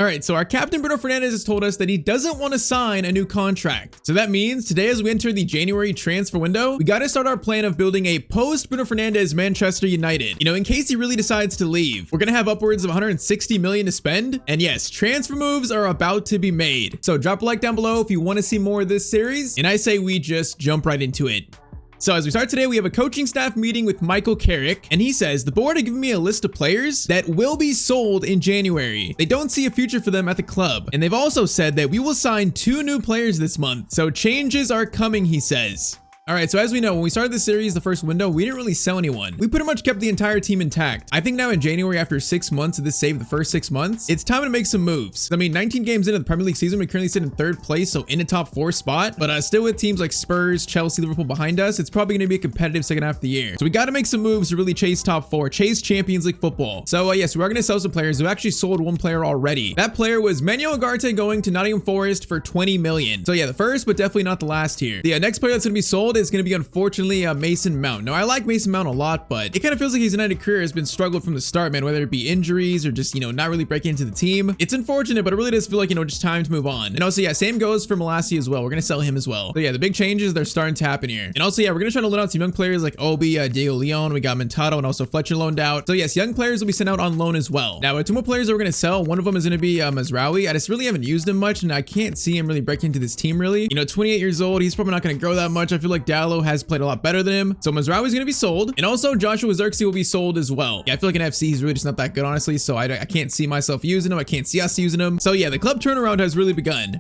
All right, so our captain Bruno Fernandes has told us that he doesn't want to sign a new contract. So that means today, as we enter the January transfer window, we got to start our plan of building a post Bruno Fernandes Manchester United. You know, in case he really decides to leave, we're going to have upwards of 160 million to spend. And yes, transfer moves are about to be made. So drop a like down below if you want to see more of this series. And I say we just jump right into it. So as we start today, we have a coaching staff meeting with Michael Carrick, and he says, the board are giving me a list of players that will be sold in January. They don't see a future for them at the club. And they've also said that we will sign 2 new players this month. So changes are coming, he says. All right, so as we know, when we started this series, the first window, we didn't really sell anyone. We pretty much kept the entire team intact. I think now in January, after 6 months of this save, the first 6 months, it's time to make some moves. I mean, 19 games into the Premier League season, we currently sit in 3rd place, so in a top 4 spot, but still with teams like Spurs, Chelsea, Liverpool behind us, it's probably going to be a competitive second half of the year. So we got to make some moves to really chase top 4, chase Champions League football. So yes, we are going to sell some players. We actually sold 1 player already. That player was Manuel Ugarte going to Nottingham Forest for 20 million. So yeah, the first, but definitely not the last here. The next player that's going to be sold is going to be unfortunately Mason Mount. Now I like Mason Mount a lot, but it kind of feels like his United career has been struggled from the start, man, whether it be injuries or just, you know, not really breaking into the team. It's unfortunate, but it really does feel like, you know, just time to move on. And also, yeah, same goes for Malassi as well. We're going to sell him as well. So yeah, the big changes, they're starting to happen here. And also, yeah, we're going to try to loan out some young players like Obi, Diego Leon. We got Mentado and also Fletcher loaned out. So yes, young players will be sent out on loan as well. Now, 2 more players that we're going to sell. One of them is going to be Mazraoui. I just really haven't used him much, and I can't see him really breaking into this team really. You know, 28 years old. He's probably not going to grow that much. I feel like Dallo has played a lot better than him. So Mazraoui is going to be sold, and also Joshua Zirkzee will be sold as well. Yeah, I feel like in FC he's really just not that good, honestly, so I can't see myself using him. I can't see us using him. So yeah, the club turnaround has really begun.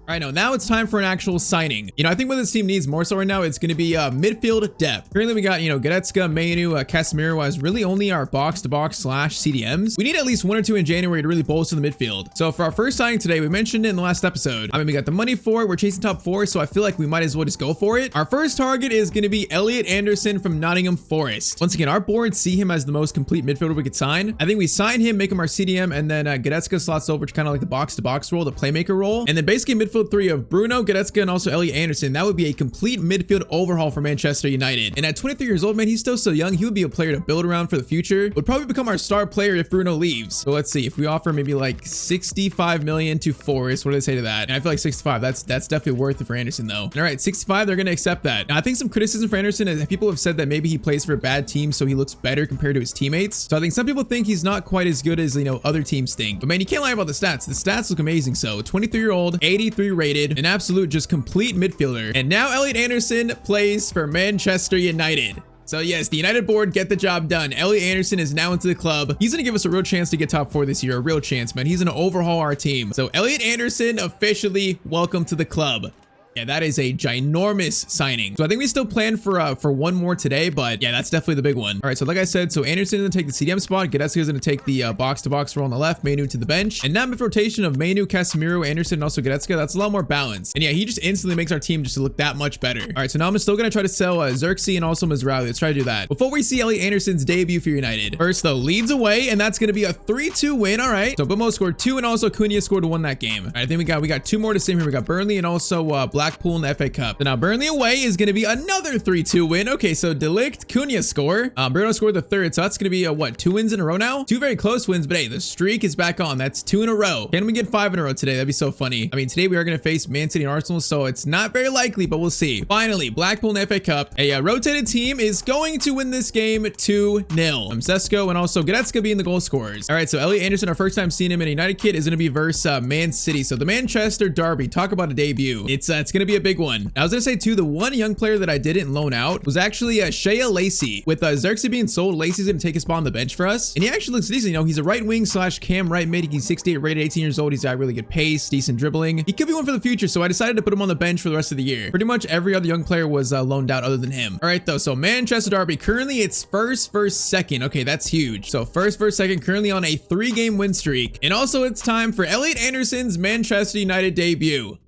All right, now it's time for an actual signing. You know, I think what this team needs more so right now, it's going to be midfield depth. Currently, we got, you know, Goretzka, Mainu, Casemiro as really only our box-to-box / CDMs. We need at least 1 or 2 in January to really bolster the midfield. So for our first signing today, we mentioned it in the last episode. I mean, we got the money for it. We're chasing top 4, so I feel like we might as well just go for it. Our first target is going to be Elliot Anderson from Nottingham Forest. Once again, our board see him as the most complete midfielder we could sign. I think we sign him, make him our CDM, and then Goretzka slots over to kind of like the box-to-box role, the playmaker role. And then basically midfield 3 of Bruno, Goretzka, and also Elliot Anderson. That would be a complete midfield overhaul for Manchester United. And at 23 years old, man, he's still so young. He would be a player to build around for the future. Would probably become our star player if Bruno leaves. So let's see. If we offer maybe like 65 million to Forest, what do they say to that? And I feel like 65, that's definitely worth it for Anderson though. All right, 65, they're going to accept that. Now, I think some criticism for Anderson is that people have said that maybe he plays for a bad team, so he looks better compared to his teammates. So I think some people think he's not quite as good as, you know, other teams think. But man, you can't lie about the stats. The stats look amazing. So 23-year-old, 83 rated, an absolute just complete midfielder. And now Elliot Anderson plays for Manchester United. So yes, the United board get the job done. Elliot Anderson is now into the club. He's going to give us a real chance to get top 4 this year. A real chance, man. He's going to overhaul our team. So Elliot Anderson, officially welcome to the club. Yeah, that is a ginormous signing. So I think we still plan for 1 more today, but yeah, that's definitely the big one. All right, so like I said, so Anderson is gonna take the CDM spot. Goretzka is gonna take the box-to-box role on the left, Mainu to the bench. And now with rotation of Mainu, Casemiro, Anderson, and also Goretzka, that's a lot more balance. And yeah, he just instantly makes our team just to look that much better. All right, so now I'm still gonna try to sell Zirkzee and also Mazraoui. Let's try to do that before we see Elliot Anderson's debut for United. First though, leads away, and that's gonna be a 3-2 win. All right, so Bomo scored 2, and also Cunha scored 1 that game. All right, I think we got 2 more to see here. We got Burnley and also Blackpool in the FA Cup. So now Burnley away is going to be another 3-2 win. Okay, so Delict, Cunha score. Bruno scored the 3rd, so that's going to be what, 2 wins in a row now? 2 very close wins, but hey, the streak is back on. That's 2 in a row. Can we get 5 in a row today? That'd be so funny. I mean, today we are going to face Man City and Arsenal, so it's not very likely, but we'll see. Finally, Blackpool in the FA Cup. A rotated team is going to win this game 2-0. Sesko and also Goretzka being the goal scorers. All right, so Elliot Anderson, our first time seeing him in a United kit, is going to be versus Man City. So the Manchester Derby, talk about a debut. It's going to be a big one. I was going to say too, the one young player that I didn't loan out was actually Shea Lacey. With Zirkzee being sold, Lacey's going to take his spot on the bench for us. And he actually looks decent. You know, he's a right wing / cam right mid. He's 68 rated, 18 years old. He's got really good pace, decent dribbling. He could be one for the future, so I decided to put him on the bench for the rest of the year. Pretty much every other young player was loaned out other than him. All right, though. So Manchester Derby, currently it's first, second. Okay, that's huge. So first, second, currently on a 3-game win streak. And also it's time for Elliot Anderson's Manchester United debut.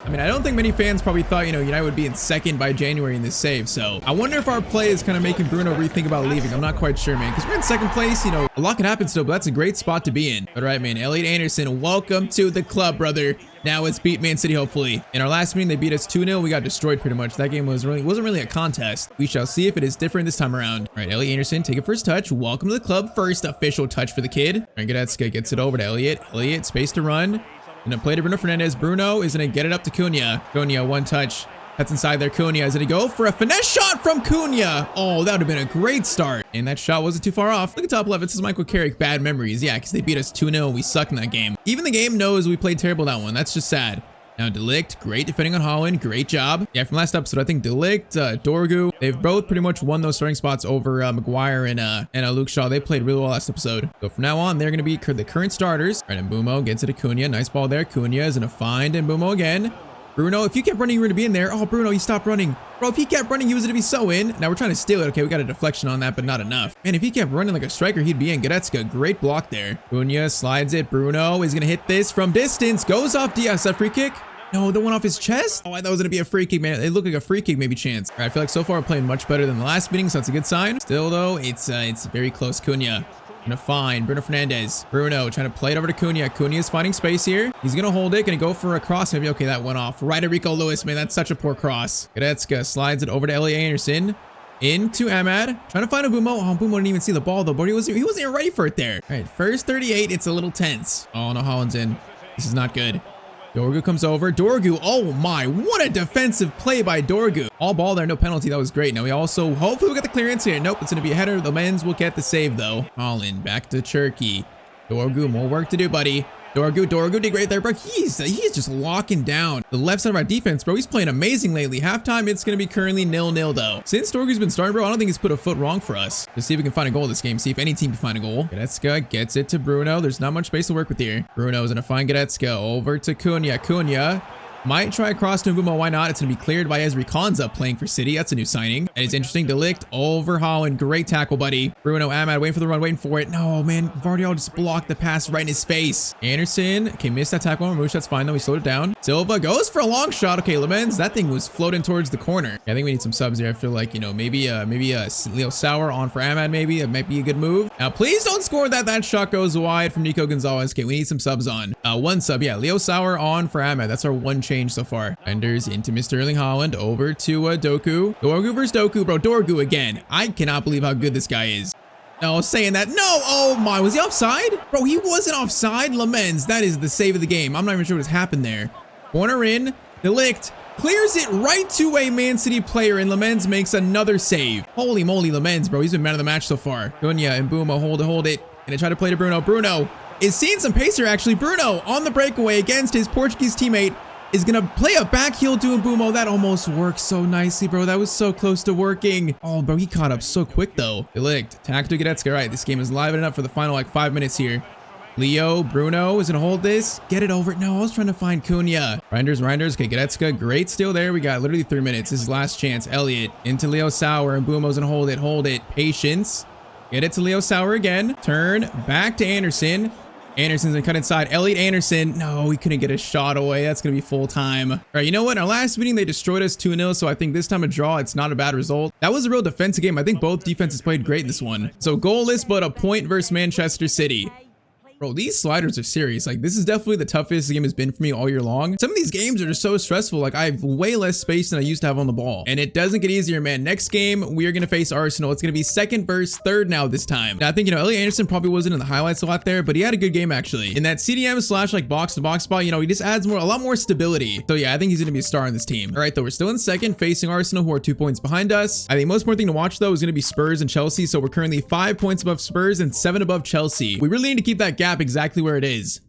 I mean, I don't think many fans probably thought, you know, United would be in second by January in this save. So I wonder if our play is kind of making Bruno rethink about leaving. I'm not quite sure, man, because we're in second place. You know, a lot can happen still, but that's a great spot to be in. All right, man. Elliot Anderson, welcome to the club, brother. Now it's beat Man City, hopefully. In our last meeting, they beat us 2-0. We got destroyed pretty much. That game wasn't really a contest. We shall see if it is different this time around. All right, Elliot Anderson, take a first touch. Welcome to the club. First official touch for the kid. All right, Gadetska gets it over to Elliot. Elliot, space to run. Gonna play to Bruno Fernandes. Bruno is gonna get it up to Cunha. Cunha, one touch. That's inside there. Cunha is gonna go for a finesse shot from Cunha. Oh, that would have been a great start. And that shot wasn't too far off. Look at top left. It says Michael Carrick, bad memories. Yeah, because they beat us 2-0 and we sucked in that game. Even the game knows we played terrible that one. That's just sad. Now, De Ligt, great defending on Holland. Great job. Yeah, from last episode, I think De Ligt, Dorgu, they've both pretty much won those starting spots over Maguire and Luke Shaw. They played really well last episode. So from now on, they're going to be the current starters. All right, and Mbumo gets it to Cunha. Nice ball there. Cunha is going to find Mbumo again. Bruno, if you kept running, you were going to be in there. Oh, Bruno, you stopped running. Bro, if he kept running, he was going to be so in. Now we're trying to steal it. Okay, we got a deflection on that, but not enough. And if he kept running like a striker, he'd be in. Gadetska, great block there. Cunha slides it. Bruno is going to hit this from distance. Goes off Diaz. That free kick? No, the one off his chest? Oh, I thought it was going to be a free kick, man. It looked like a free kick, maybe chance. All right, I feel like so far we're playing much better than the last meeting, so that's a good sign. Still, though, it's very close. Cunha gonna find Bruno Fernandes. Bruno trying to play it over to Cunha. Cunha is finding space here. He's gonna hold it, gonna go for a cross. Maybe, okay, that went off. Right at Rico Lewis, man. That's such a poor cross. Gadetska slides it over to Elliot Anderson. Into Ahmad. Trying to find a Mbumo. Oh, Mbumo didn't even see the ball, though, but he wasn't even ready for it there. All right, first 38. It's a little tense. Oh, no, Holland's in. This is not good. Dorgu comes over. Dorgu, oh my, what a defensive play by Dorgu. All ball there, no penalty. That was great. Now we also, hopefully we get the clearance here. Nope, it's going to be a header. The men's will get the save though. Holland back to Turkey. Dorgu, more work to do, buddy. Dorgu did great there, bro. He's just locking down the left side of our defense, bro. He's playing amazing lately. Halftime, it's going to be currently 0-0 though. Since Dorgu's been starting, bro, I don't think he's put a foot wrong for us. Let's see if we can find a goal this game. See if any team can find a goal. Gadetska gets it to Bruno. There's not much space to work with here. Bruno is going to find Gadetska over to Cunha. Cunha might try across to Mbumo. Why not? It's going to be cleared by Ezri Konza playing for City. That's a new signing. And it's interesting. De Ligt over Holland. Great tackle, buddy. Bruno, Ahmad waiting for the run, waiting for it. No, man. Vardiol just blocked the pass right in his face. Anderson. Okay, missed that tackle on Ramouche. That's fine, though. He slowed it down. Silva goes for a long shot. Okay, Lemens. That thing was floating towards the corner. I think we need some subs here. I feel like, you know, maybe Leo Sauer on for Ahmad, maybe. It might be a good move. Now, please don't score that. That shot goes wide from Nico Gonzalez. Okay, we need some subs on. One sub. Yeah, Leo Sauer on for Ahmad. That's our one change so far. Enders into Mr. Erling Haaland over to Doku. Dorgu versus Doku, bro. Dorgu again. I cannot believe how good this guy is. No, saying that. No. Oh my, was he offside? Bro, he wasn't offside. Lemens, that is the save of the game. I'm not even sure what's happened there. Corner in. De Ligt clears it right to a Man City player, and Lemens makes another save. Holy moly, Lemens, bro. He's been man of the match so far. Cunha and Mbumo hold it. Gonna try to play to Bruno. Bruno is seeing some pace here, actually. Bruno on the breakaway against his Portuguese teammate. Is gonna play a back heel to Mbumo. That almost worked so nicely, bro. That was so close to working. Oh, bro, he caught up so quick, though. De Ligt, tack to Gadetska. All right, this game is livening up for the final, 5 minutes here. Leo, Bruno is gonna hold this. Get it over. No, I was trying to find Cunha. Reinders. Okay, Gadetska, great steal there. We got literally 3 minutes. This is last chance. Elliot into Leo Sauer, and Mbumo's gonna hold it. Patience. Get it to Leo Sauer again. Turn back to Anderson. Anderson's gonna cut inside. Elliot Anderson. No, he couldn't get a shot away. That's gonna be full time. All right, you know what? In our last meeting, they destroyed us 2-0. So I think this time a draw, it's not a bad result. That was a real defensive game. I think both defenses played great in this one. So goalless, but a point versus Manchester City. Bro, these sliders are serious. Like, this is definitely the toughest the game has been for me all year long. Some of these games are just so stressful. Like, I have way less space than I used to have on the ball. And it doesn't get easier, man. Next game, we are going to face Arsenal. It's going to be second versus third now this time. Now, I think, you know, Elliot Anderson probably wasn't in the highlights a lot there, but he had a good game, actually. In that CDM slash, like, box-to-box spot, you know, he just adds a lot more stability. So, yeah, I think he's going to be a star on this team. All right, though, we're still in second, facing Arsenal, who are 2 points behind us. I think most important thing to watch, though, is going to be Spurs and Chelsea. So, we're currently 5 points above Spurs and 7 above Chelsea. We really need to keep that gap exactly where it is.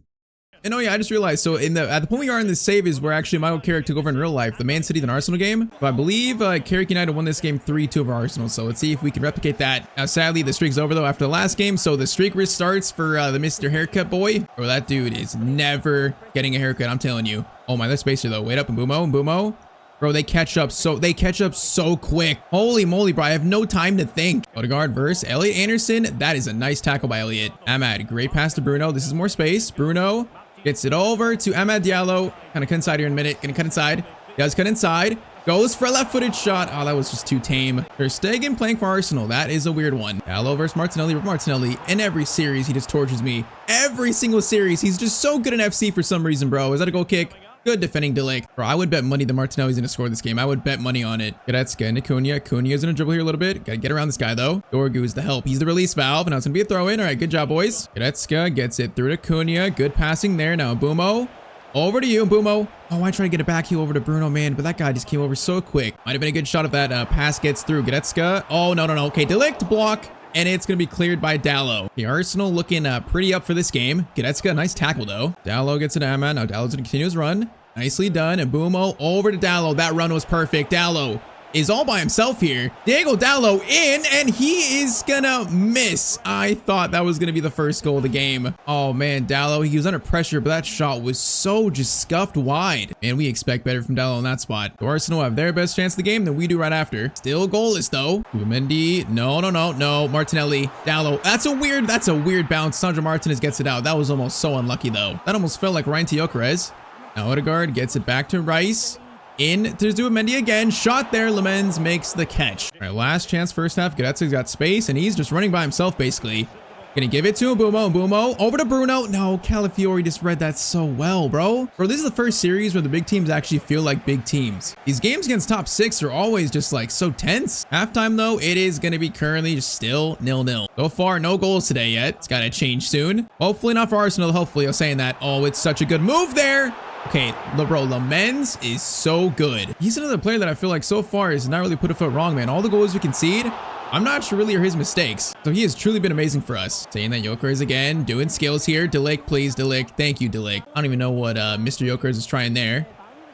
And oh yeah, I just realized, so at the point we are in this save is where actually Michael Carrick took over in real life, the Man City and Arsenal game. But I believe Carrick United won this game 3-2 over Arsenal. So let's see if we can replicate that. Now sadly, the streak's over though after the last game. So the streak restarts for the Mr. Haircut boy. Bro, that dude is never getting a haircut, I'm telling you. Oh my, that's spacer though. Wait up, Mbumo. Bro, they catch up so quick. Holy moly, bro. I have no time to think. Odegaard versus Elliot Anderson. That is a nice tackle by Elliot. Ahmad, great pass to Bruno. This is more space. Bruno Gets it over to Amad Diallo. Kind of cut inside here in a minute. Gonna cut inside. Does cut inside. Goes for a left-footed shot. Oh, that was just too tame. Ter Stegen playing for Arsenal. That is a weird one. Diallo versus Martinelli. Martinelli, in every series, he just tortures me. Every single series. He's just so good in FC for some reason, bro. Is that a goal kick? Good defending De Ligt. Bro, I would bet money that Martinelli's going to score this game. I would bet money on it. Goretzka into Cunha. Cunha's going to dribble here a little bit. Got to get around this guy, though. Dorgu is the help. He's the release valve. And now it's going to be a throw-in. All right, good job, boys. Goretzka gets it through to Cunha. Good passing there. Now, Mbumo. Over to you, Mbumo. Oh, I tried to get a back heel over to Bruno, man, but that guy just came over so quick. Might have been a good shot if that pass gets through. Goretzka. Oh, no. Okay, De Ligt block. And it's going to be cleared by Dallo. The Arsenal looking pretty up for this game. Goretzka, nice tackle, though. Dallo gets it to Amman. Now Dallo's going to continue his run. Nicely done. And Mbumo over to Dallo. That run was perfect. Dallo is all by himself here. Diego Dallo in, and he is gonna miss. I thought that was gonna be the first goal of the game. Oh man, Dallo, he was under pressure, but that shot was so just scuffed wide. And we expect better from Dallo in that spot. The Arsenal have their best chance of the game than we do right after. Still goalless though. Mendy, no. Martinelli, Dallo. That's a weird bounce. Sandro Martinez gets it out. That was almost so unlucky though. That almost felt like Ryan Gyökeres. Now Odegaard gets it back to Rice. In to Mendy again. Shot there. Lemens makes the catch. All right, last chance first half. Goretzka's got space, and he's just running by himself, basically. Gonna give it to Mbumo. Mbumo over to Bruno. No, Calafiori just read that so well, bro. Bro, this is the first series where the big teams actually feel like big teams. These games against top 6 are always just like so tense. Halftime, though, it is gonna be currently just still 0-0. So far, no goals today yet. It's gotta change soon. Hopefully not for Arsenal. Hopefully, I'm saying that. Oh, it's such a good move there. Okay, bro, Lemens is so good. He's another player that I feel like so far has not really put a foot wrong, man. All the goals we concede, I'm not sure really are his mistakes. So he has truly been amazing for us. Saying that Gyökeres again, doing skills here. De Ligt, please, De Ligt. Thank you, De Ligt. I don't even know what Mr. Gyökeres is trying there.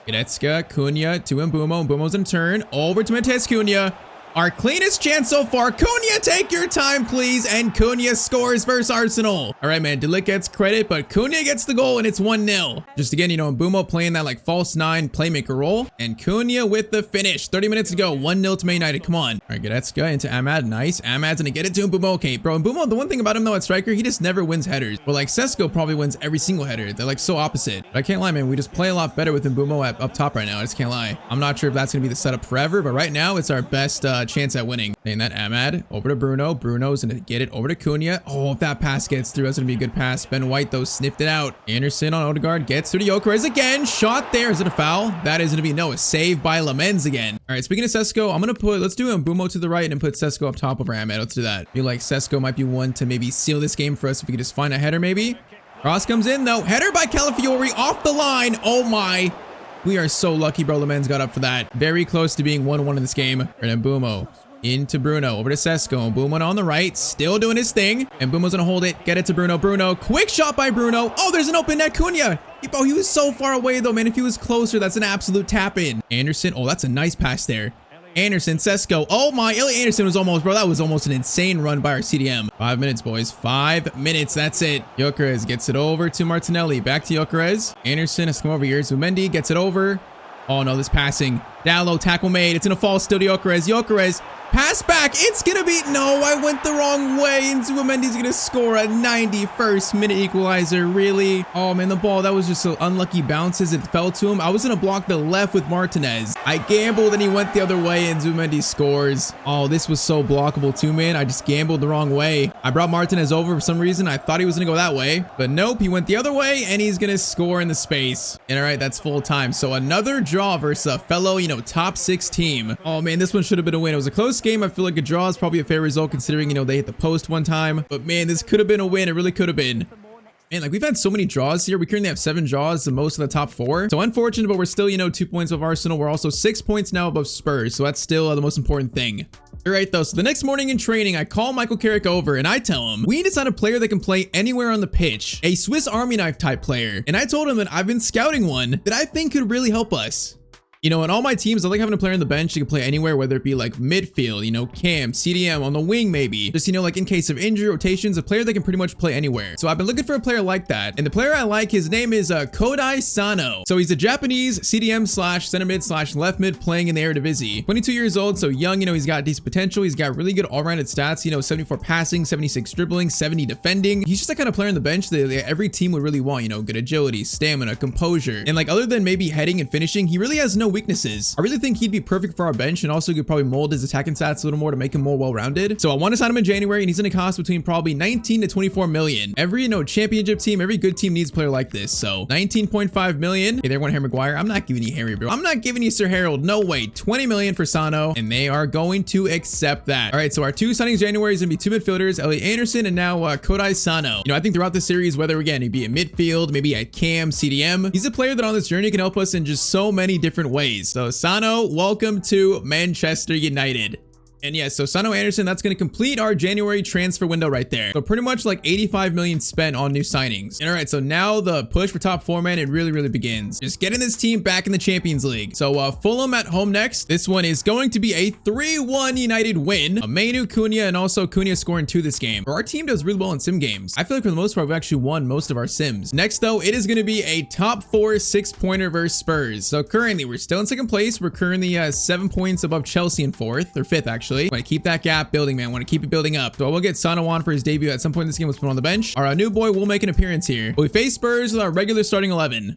Goretzka, Cunha to Mbumo. Mbumo's in turn. Over to Matheus Cunha. Our cleanest chance so far. Cunha, take your time, please. And Cunha scores versus Arsenal. All right, man. De Ligt gets credit, but Cunha gets the goal, and it's 1-0. Just again, you know, Mbumo playing that like false 9 playmaker role. And Cunha with the finish. 30 minutes to go. 1-0 to Man United. Come on. All right, Goretzka into Amad. Nice. Amad's going to get it to Mbumo. Okay, bro. Mbumo, the one thing about him, though, at striker, he just never wins headers. But like Sesko probably wins every single header. They're like so opposite. But I can't lie, man. We just play a lot better with Mbumo up top right now. I just can't lie. I'm not sure if that's going to be the setup forever, but right now it's our best chance at winning. Saying that Amad over to Bruno. Bruno's gonna get it over to Cunha. Oh, if that pass gets through, that's gonna be a good pass. Ben White though sniffed it out. Anderson on Odegaard gets through to Gyökeres again. Shot there. Is it a foul? That is gonna be no. A save by Lemens again. All right, speaking of Sesko, I'm gonna let's do Mbumo to the right and put Sesko up top over Amad. Let's do that. I feel like Sesko might be one to maybe seal this game for us if we could just find a header maybe. Cross comes in though. Header by Calafiori off the line. Oh my. We are so lucky, bro. Lemens got up for that. Very close to being 1-1 in this game. And Mbumo into Bruno, over to Sesko. Mbumo on the right, still doing his thing. And Mbumo's gonna hold it, get it to Bruno. Bruno, quick shot by Bruno. Oh, there's an open net. Cunha. Oh, he was so far away though, man. If he was closer, that's an absolute tap in. Anderson, oh, that's a nice pass there. Anderson, Sesko. Oh my, Elliot Anderson was almost, bro, that was almost an insane run by our CDM. 5 minutes, boys. 5 minutes. That's it. Gyökeres gets it over to Martinelli. Back to Gyökeres. Anderson has come over here. Zumendi gets it over. Oh no, this passing. Dallo, tackle made. It's in a false still to Gyökeres. Gyökeres, pass back. It's gonna be, no, I went the wrong way. And Zumemendi's gonna score a 91st minute equalizer. Really? Oh man, the ball, that was just so unlucky bounces. It fell to him. I was gonna block the left with Martinez. I gambled and he went the other way and Zumendi scores. Oh, this was so blockable too, man. I just gambled the wrong way. I brought Martinez over for some reason. I thought he was gonna go that way, but nope, he went the other way and he's gonna score in the space. And all right, that's full time. So another draw versus a fellow, you know, top 6 team. Oh man, this one should have been a win. It was a close game. I feel like a draw is probably a fair result considering, you know, they hit the post one time. But man, this could have been a win. It really could have been. Man, like we've had so many draws here. We currently have 7 draws, the most of the top 4. So unfortunate, but we're still, you know, 2 points above Arsenal. We're also 6 points now above Spurs. So that's still the most important thing. All right, though. So the next morning in training, I call Michael Carrick over and I tell him, we need to sign a player that can play anywhere on the pitch. A Swiss Army knife type player. And I told him that I've been scouting one that I think could really help us. You know, in all my teams, I like having a player on the bench who can play anywhere, whether it be like midfield, you know, cam, CDM, on the wing maybe. Just, you know, like in case of injury, rotations, a player that can pretty much play anywhere. So I've been looking for a player like that. And the player I like, his name is Kodai Sano. So he's a Japanese CDM slash center mid slash left mid playing in the Eredivisie. 22 years old, so young, you know, he's got decent potential. He's got really good all-rounded stats, you know, 74 passing, 76 dribbling, 70 defending. He's just the kind of player on the bench that every team would really want, you know, good agility, stamina, composure. And like other than maybe heading and finishing, he really has no weaknesses. I really think he'd be perfect for our bench and also could probably mold his attacking stats a little more to make him more well-rounded. So I want to sign him in January and he's going to cost between probably 19 to 24 million. Every, you know, championship team, every good team needs a player like this. So 19.5 million. Hey, they're going Harry Maguire. I'm not giving you Harry, bro. I'm not giving you Sir Harold. No way. 20 million for Sano and they are going to accept that. All right. So our two signings January is going to be two midfielders, Elliot Anderson and now Kodai Sano. You know, I think throughout the series, whether again, he'd be at midfield, maybe at cam, CDM, he's a player that on this journey can help us in just so many different ways. So Sano, welcome to Manchester United. And yeah, so Sano Anderson, that's going to complete our January transfer window right there. So pretty much like 85 million spent on new signings. And all right, so now the push for top four, man, it really begins. Just getting this team back in the Champions League. So Fulham at home next. This one is going to be a 3-1 United win. Mainu, Cunha, and also Cunha scoring 2 this game. Our team does really well in sim games. I feel like for the most part, we've actually won most of our sims. Next though, it is going to be a top 4 6-pointer versus Spurs. So currently we're still in second place. We're currently 7 points above Chelsea in 4th or 5th actually. Want to keep that gap building, man. Want to keep it building up. So I will get Sano on for his debut at some point in this game. Let's put him on the bench. Our new boy will make an appearance here. But we face Spurs with our regular starting 11.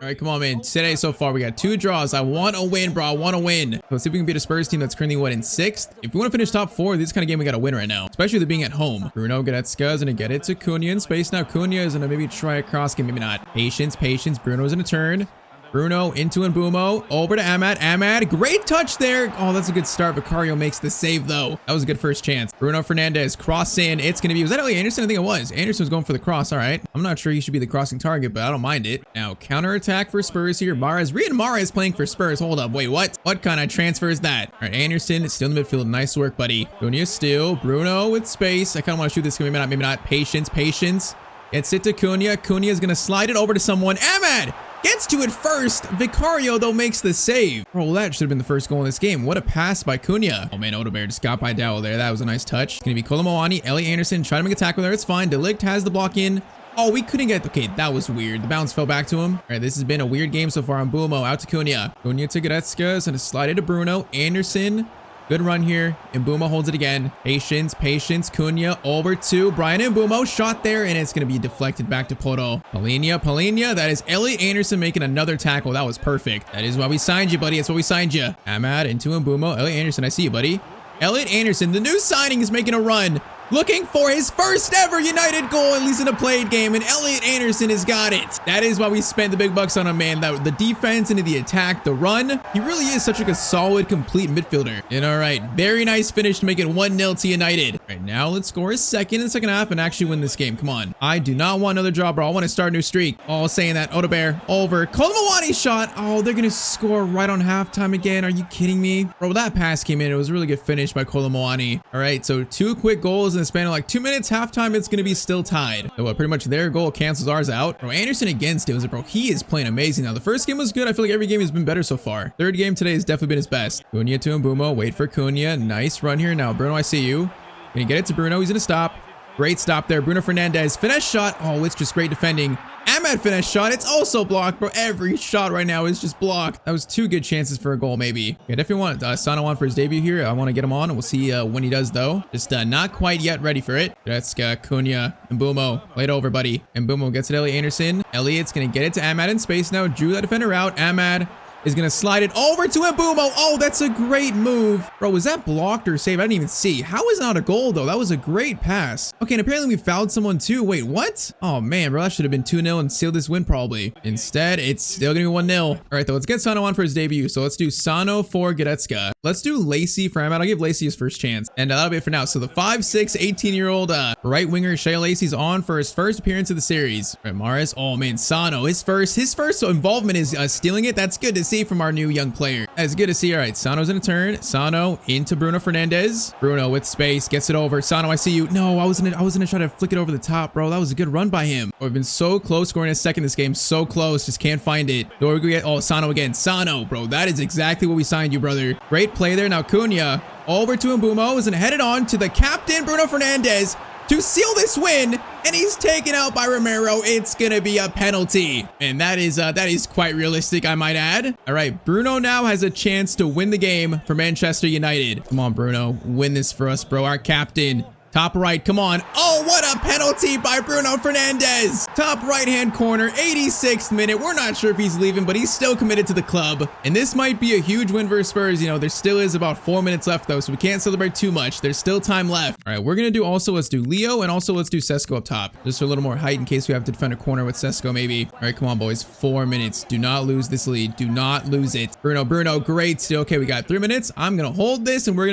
All right, come on, man. Today so far, we got 2 draws. I want a win, bro. I want to win. So let's see if we can beat a Spurs team that's currently, what, in 6th? If we want to finish top 4, this kind of game we got to win right now, especially with it being at home. Bruno Goretzka is going to get it to Cunha in space. Now Cunha is going to maybe try a cross game, maybe not. Patience. Bruno's going to turn. Bruno into Mbumo, over to Ahmad, great touch there. Oh, that's a good start. Vicario makes the save though. That was a good first chance. Bruno Fernandes, cross in. It's going to be, was that Elliot Anderson? I think it was. Anderson was going for the cross. All right. I'm not sure he should be the crossing target, but I don't mind it. Now, counter attack for Spurs here. Riyad Mahrez playing for Spurs. Hold up. Wait, what? What kind of transfer is that? All right, Anderson is still in the midfield. Nice work, buddy. Cunha still. Bruno with space. I kind of want to shoot this. Maybe not. Patience. It's it to Cunha. Cunha is going to slide it over to someone. Ahmad gets to it first. Vicario, though, makes the save. Bro, that should have been the first goal in this game. What a pass by Cunha. Oh, man, Odegaard just got by Dowell there. That was a nice touch. It's going to be Kolomoani, Ellie Anderson, trying to make a tackle there. It's fine. De Ligt has the block in. Oh, we couldn't get... Okay, that was weird. The bounce fell back to him. All right, this has been a weird game so far. Mbumo out to Cunha. Cunha to Goretzka. Is going to slide it to Bruno. Anderson. Good run here. Mbumo holds it again. Patience. Cunha over to Brian Mbumo. Shot there, and it's going to be deflected back to Poto. Palhinha. That is Elliot Anderson making another tackle. That was perfect. That is why we signed you, buddy. That's why we signed you. Ahmad into Mbumo. Elliot Anderson, I see you, buddy. Elliot Anderson, the new signing, is making a run. Looking for his first ever United goal, at least in a played game, and Elliot Anderson has got it. That is why we spent the big bucks on him, man. The defense into the attack, the run. He really is such like a solid, complete midfielder. And all right, very nice finish to make it 1-0 to United. All right, now let's score a second in the second half and actually win this game. Come on. I do not want another draw, bro. I want to start a new streak. All saying that. Odegaard over. Kolomoani shot. Oh, they're going to score right on halftime again. Are you kidding me? Bro, that pass came in. It was a really good finish by Kolomoani. All right, so 2 quick goals in the span of like 2 minutes. Halftime, it's going to be still tied. So pretty much their goal cancels ours out. Bro, Anderson against it was bro. He is playing amazing now. The first game was good. I feel like every game has been better so far. Third game today has definitely been his best. Cunha to Mbumo. Wait for Cunha. Nice run here. Now, Bruno, I see you. Gonna get it to Bruno. He's going to stop. Great stop there. Bruno Fernandes. Finesse shot. Oh, it's just great defending. Ahmad finesse shot. It's also blocked, bro. Every shot right now is just blocked. That was 2 good chances for a goal, maybe. I definitely want Sano on for his debut here. I want to get him on. We'll see when he does, though. Just not quite yet ready for it. Goretzka, Cunha, Mbumo. Play it over, buddy. Mbumo gets it, Elliot Anderson. Elliot's going to get it to Ahmad in space now. Drew that defender out. Ahmad is going to slide it over to Mbumo. Oh, that's a great move. Bro, was that blocked or saved? I didn't even see. How is not a goal, though? That was a great pass. Okay, and apparently we fouled someone, too. Wait, what? Oh, man, bro, that should have been 2-0 and sealed this win, probably. Instead, it's still going to be 1-0. All right, though, let's get Sano on for his debut. So let's do Sano for Goretzka. Let's do Lacey for Ahmad. I'll give Lacey his first chance. And that'll be it for now. So the 5'6", 18-year-old right winger, Shea Lacey's on for his first appearance of the series. All right, Mahrez. Oh, man, Sano, his first involvement is stealing it. That's good to see from our new young player. That's good to see. All right, Sano's in a turn. Sano into Bruno Fernandes. Bruno with space, gets it over. Sano, I see you. No, I was gonna try to flick it over the top, bro. That was a good run by him. We've been so close scoring a second this game. So close, just can't find it. Or we get, oh, Sano again. Sano, bro, that is exactly what we signed you, brother. Great play there. Now Cunha over to Mbumo, is headed on to the captain, Bruno Fernandes, to seal this win, and he's taken out by Romero. It's gonna be a penalty, and that is quite realistic, I might add. All right, Bruno now has a chance to win the game for Manchester United. Come on, Bruno, win this for us, bro. Our captain. Top right, come on. Oh, what a penalty by Bruno Fernandes. Top right-hand corner, 86th minute. We're not sure if he's leaving, but he's still committed to the club. And this might be a huge win versus Spurs. You know, there still is about 4 minutes left, though, so we can't celebrate too much. There's still time left. All right, we're going to do also, let's do Leo, and also let's do Sesko up top. Just for a little more height in case we have to defend a corner with Sesko, maybe. All right, come on, boys. 4 minutes. Do not lose this lead. Do not lose it. Bruno, great steal. Okay, we got 3 minutes. I'm going to hold this, and we're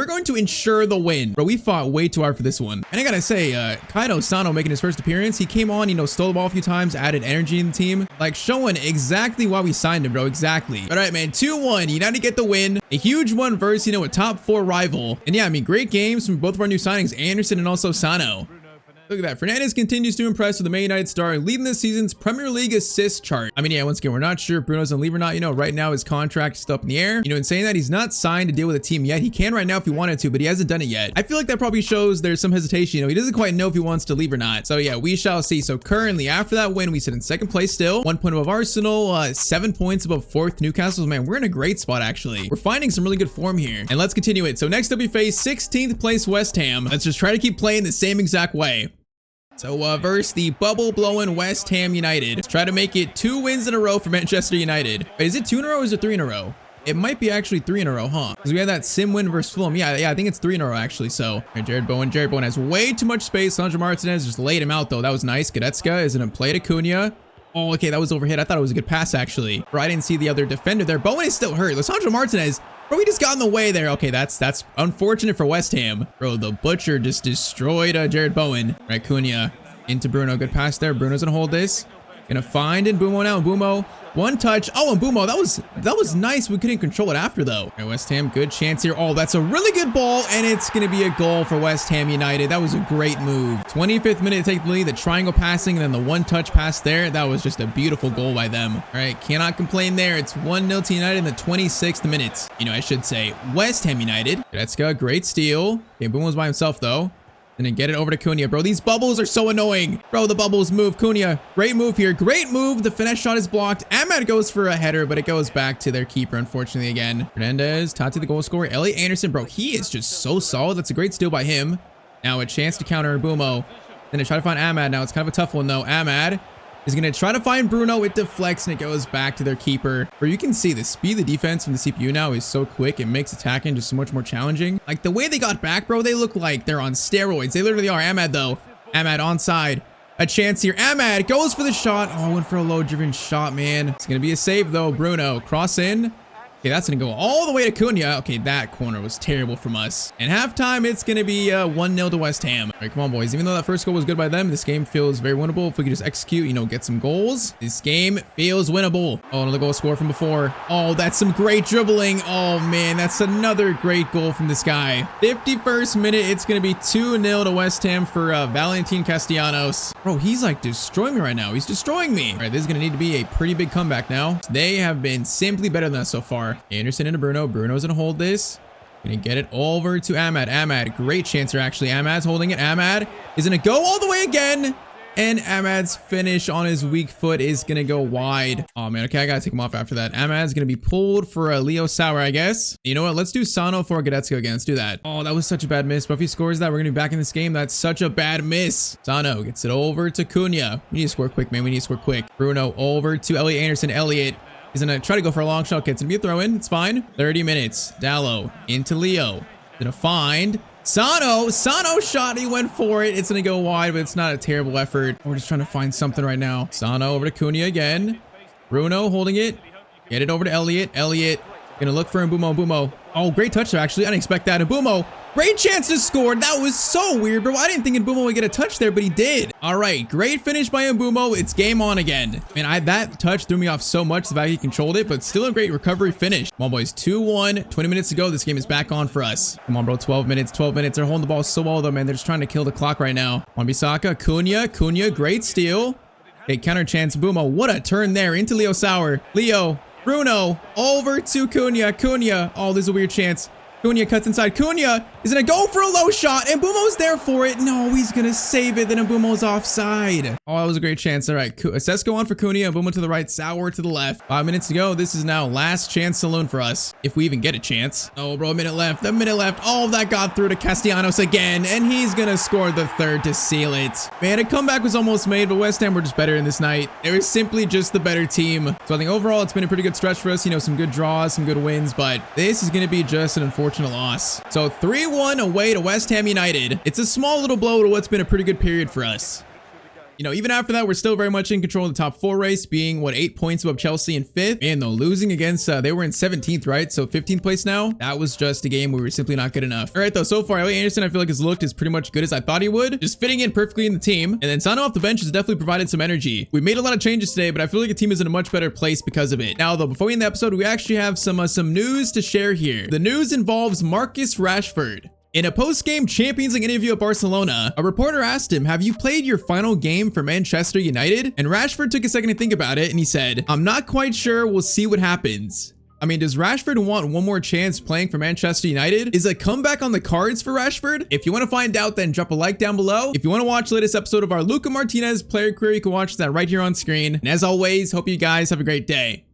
going to ensure the win. Bro, we fought way too hard for this one. And I gotta say, Kaido Sano making his first appearance, he came on, you know, stole the ball a few times, added energy in the team, like showing exactly why we signed him, bro. Exactly. All right, man, 2-1. United get the win. A huge one versus, you know, a top 4 rival. And yeah, I mean, great games from both of our new signings, Anderson and also Sano. Look at that. Fernandes continues to impress with the Man United star, leading this season's Premier League assist chart. I mean, yeah, once again, we're not sure if Bruno's gonna leave or not. You know, right now his contract is still up in the air. You know, in saying that, he's not signed to deal with a team yet. He can right now if he wanted to, but he hasn't done it yet. I feel like that probably shows there's some hesitation. You know, he doesn't quite know if he wants to leave or not. So yeah, we shall see. So currently, after that win, we sit in second place still. 1 point above Arsenal, 7 points above 4th Newcastle. Man, we're in a great spot, actually. We're finding some really good form here. And let's continue it. So next up, we face 16th place West Ham. Let's just try to keep playing the same exact way. So versus the bubble-blowing West Ham United. Let's try to make it 2 wins in a row for Manchester United. Wait, is it 2 in a row or is it 3 in a row? It might be actually 3 in a row, huh? Because we had that sim win versus Fulham. Yeah, I think it's 3 in a row, actually. So, Jared Bowen has way too much space. Sandro Martinez just laid him out, though. That was nice. Goretzka is in a play to Cunha. Oh, okay, that was overhit. I thought it was a good pass, actually. Bro, I didn't see the other defender there. Bowen is still hurt. Sandro Martinez, bro, we just got in the way there. Okay, that's unfortunate for West Ham. Bro, the Butcher just destroyed Jared Bowen. Right, Cunha into Bruno. Good pass there. Bruno's gonna hold this. Gonna find Mbumo now. Mbumo, one touch. Oh, Mbumo, that was nice. We couldn't control it after, though. Right, West Ham, good chance here. Oh, that's a really good ball, and it's gonna be a goal for West Ham United. That was a great move. 25th minute to take the lead. The triangle passing, and then the one touch pass there. That was just a beautiful goal by them. All right, cannot complain there. It's 1-0 to United in the 26th minute. You know, I should say West Ham United. Goretzka, great steal. Okay, Mbumo's by himself, though. And then get it over to Cunha. Bro, these bubbles are so annoying. Bro, the bubbles move. Cunha, great move here. Great move. The finesse shot is blocked. Ahmad goes for a header, but it goes back to their keeper, unfortunately, again. Fernandes, Tyztir the goal scorer. Elliot Anderson, bro, he is just so solid. That's a great steal by him. Now a chance to counter Mbumo. Then they try to find Ahmad. Now it's kind of a tough one, though. Ahmad is going to try to find Bruno. It deflects, and it goes back to their keeper. Where you can see the speed of the defense from the CPU now is so quick. It makes attacking just so much more challenging. Like, the way they got back, bro, they look like they're on steroids. They literally are. Ahmad, though. Ahmad onside. A chance here. Ahmad goes for the shot. Oh, went for a low-driven shot, man. It's going to be a save, though. Bruno, cross in. Okay, that's going to go all the way to Cunha. Okay, that corner was terrible from us. And halftime, it's going to be 1-0 to West Ham. All right, come on, boys. Even though that first goal was good by them, this game feels very winnable. If we could just execute, you know, get some goals. This game feels winnable. Oh, another goal scored from before. Oh, that's some great dribbling. Oh, man, that's another great goal from this guy. 51st minute, it's going to be 2-0 to West Ham for Valentin Castellanos. Bro, he's like destroying me right now. He's destroying me. All right, this is going to need to be a pretty big comeback now. They have been simply better than us so far. Anderson into Bruno. Bruno's gonna hold this. Gonna get it over to Ahmad. Ahmad, great chance here, actually. Ahmad's holding it. Ahmad is gonna go all the way again. And Ahmad's finish on his weak foot is gonna go wide. Oh, man. Okay, I gotta take him off after that. Ahmad's gonna be pulled for a Leo Sauer, I guess. You know what? Let's do Sano for Goretzka again. Let's do that. Oh, that was such a bad miss. But if he scores that, we're gonna be back in this game. That's such a bad miss. Sano gets it over to Cunha. We need to score quick, man. We need to score quick. Bruno over to Elliot Anderson. Elliot is gonna try to go for a long shot. Okay, it's gonna be a throw in. It's fine. 30 minutes. Dallo into Leo. Gonna find Sano. Sano shot. He went for it. It's gonna go wide, but it's not a terrible effort. We're just trying to find something right now. Sano over to Cunha again. Bruno holding it. Get it over to Elliot. Elliot gonna look for Mbumo. Mbumo. Oh, great touch there, actually. I didn't expect that. Mbumo Great chance to score. That was so weird, bro. I didn't think Mbumo would get a touch there, but he did. All right, great finish by Mbumo. It's game on again. Man, that touch threw me off so much, the fact he controlled it, but still a great recovery finish. Come on, boys. 2-1. 20 minutes to go. This game is back on for us. Come on, bro. 12 minutes. 12 minutes. They're holding the ball so well, though, man. They're just trying to kill the clock right now. Wan-Bissaka, Cunha, great steal. Okay, counter chance. Mbumo. What a turn there into Leo Sauer. Leo, Bruno, over to Cunha. Oh, there's a weird chance. Cunha cuts inside. Cunha is going to go for a low shot, and Mbumo's there for it. No, he's going to save it. Then Mbumo's offside. Oh, that was a great chance. All right, Sesko on for Cunha. Mbumo to the right, Sauer to the left. 5 minutes to go. This is now last chance saloon for us, if we even get a chance. Oh, bro, a minute left. Oh, that got through to Castellanos again, and he's going to score the third to seal it. Man, a comeback was almost made, but West Ham were just better in this night. They were simply just the better team. So I think overall, it's been a pretty good stretch for us. You know, some good draws, some good wins, but this is going to be just an unfortunate loss. So 3-1 away to West Ham United. It's a small little blow to what's been a pretty good period for us. You know, even after that, we're still very much in control of the top 4 race, being, 8 points above Chelsea in 5th. And though, losing against, they were in 17th, right? So 15th place now. That was just a game where we were simply not good enough. All right, though, so far, Elliot Anderson, I feel like has looked as pretty much good as I thought he would. Just fitting in perfectly in the team. And then Sano off the bench has definitely provided some energy. We made a lot of changes today, but I feel like the team is in a much better place because of it. Now, though, before we end the episode, we actually have some news to share here. The news involves Marcus Rashford. In a post-game Champions League interview at Barcelona, a reporter asked him, have you played your final game for Manchester United? And Rashford took a second to think about it, and he said, I'm not quite sure, we'll see what happens. I mean, does Rashford want one more chance playing for Manchester United? Is a comeback on the cards for Rashford? If you want to find out, then drop a like down below. If you want to watch the latest episode of our Luka Martinez player query, you can watch that right here on screen. And as always, hope you guys have a great day.